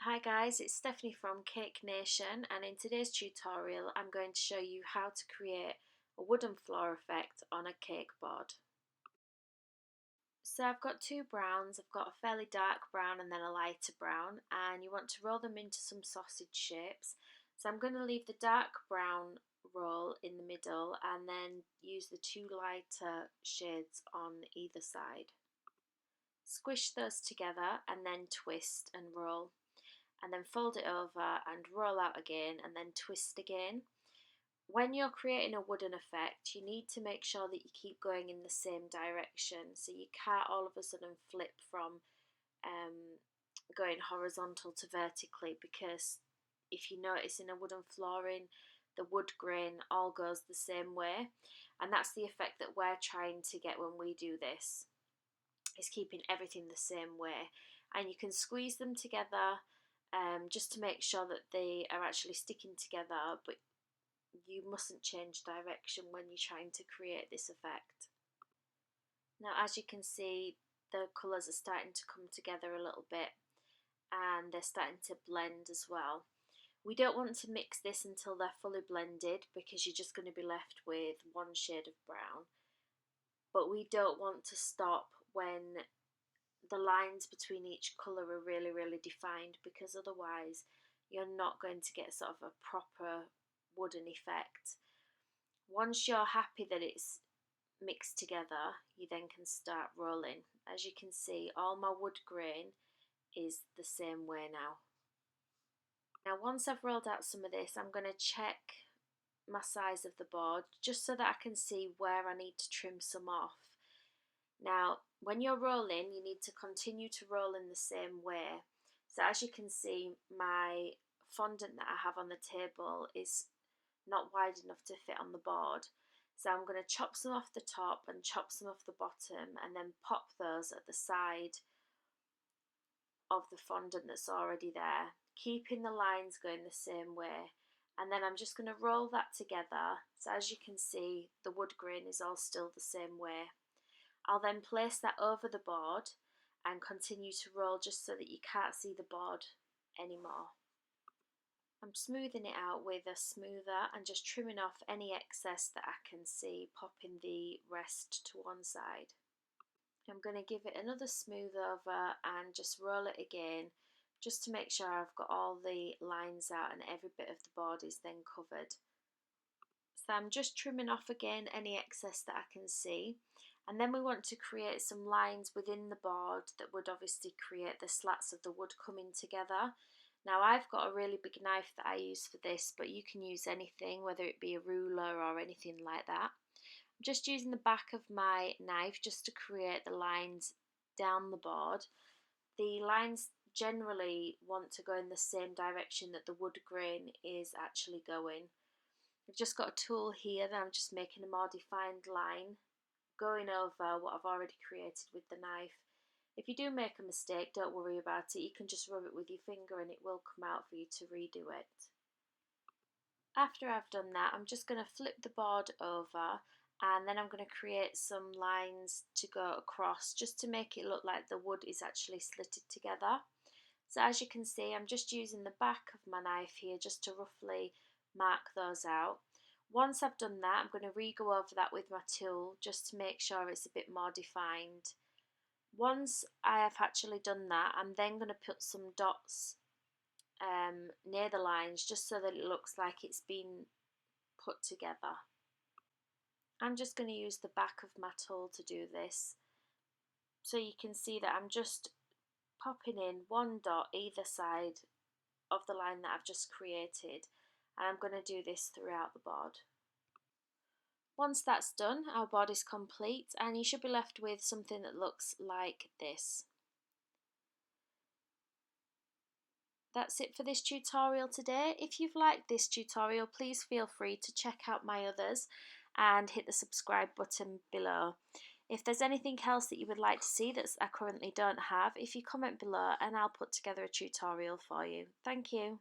Hi guys, it's Stephanie from Cake Nation, and in today's tutorial I'm going to show you how to create a wooden floor effect on a cake board. So I've got two browns. I've got a fairly dark brown and then a lighter brown, and you want to roll them into some sausage shapes. So I'm going to leave the dark brown roll in the middle and then use the two lighter shades on either side. Squish those together and then twist and roll, and then fold it over and roll out again and then twist again. When you're creating a wooden effect, you need to make sure that you keep going in the same direction, so you can't all of a sudden flip from going horizontal to vertically, because if you notice in a wooden flooring, the wood grain all goes the same way, and that's the effect that we're trying to get when we do this, is keeping everything the same way. And you can squeeze them together just to make sure that they are actually sticking together, but you mustn't change direction when you're trying to create this effect. Now, as you can see, the colours are starting to come together a little bit and they're starting to blend as well. We don't want to mix this until they're fully blended, because you're just going to be left with one shade of brown. But we don't want to stop when the lines between each colour are really defined, because otherwise you're not going to get sort of a proper wooden effect. Once you're happy that it's mixed together, you then can start rolling. As you can see, all my wood grain is the same way now. Now, once I've rolled out some of this, I'm going to check my size of the board just so that I can see where I need to trim some off. Now, when you're rolling, you need to continue to roll in the same way. So as you can see, my fondant that I have on the table is not wide enough to fit on the board. So I'm going to chop some off the top and chop some off the bottom, and then pop those at the side of the fondant that's already there, keeping the lines going the same way. And then I'm just going to roll that together. So as you can see, the wood grain is all still the same way. I'll then place that over the board and continue to roll just so that you can't see the board anymore. I'm smoothing it out with a smoother and just trimming off any excess that I can see, popping the rest to one side. I'm going to give it another smooth over and just roll it again, just to make sure I've got all the lines out and every bit of the board is then covered. So I'm just trimming off again any excess that I can see, and then we want to create some lines within the board that would obviously create the slats of the wood coming together. Now, I've got a really big knife that I use for this, but you can use anything, whether it be a ruler or anything like that. I'm just using the back of my knife just to create the lines down the board. The lines generally want to go in the same direction that the wood grain is actually going. I've just got a tool here that I'm just making a more defined line, going over what I've already created with the knife. If you do make a mistake, don't worry about it. You can just rub it with your finger and it will come out for you to redo it. After I've done that, I'm just going to flip the board over, and then I'm going to create some lines to go across just to make it look like the wood is actually slitted together. So as you can see, I'm just using the back of my knife here just to roughly mark those out. Once I've done that, I'm going to re-go over that with my tool just to make sure it's a bit more defined. Once I have actually done that, I'm then going to put some dots near the lines just so that it looks like it's been put together. I'm just going to use the back of my tool to do this, so you can see that I'm just popping in one dot either side of the line that I've just created, and I'm going to do this throughout the board. Once that's done, our board is complete, and you should be left with something that looks like this. That's it for this tutorial today. If you've liked this tutorial, please feel free to check out my others and hit the subscribe button below. If there's anything else that you would like to see that I currently don't have, if you comment below and I'll put together a tutorial for you. Thank you.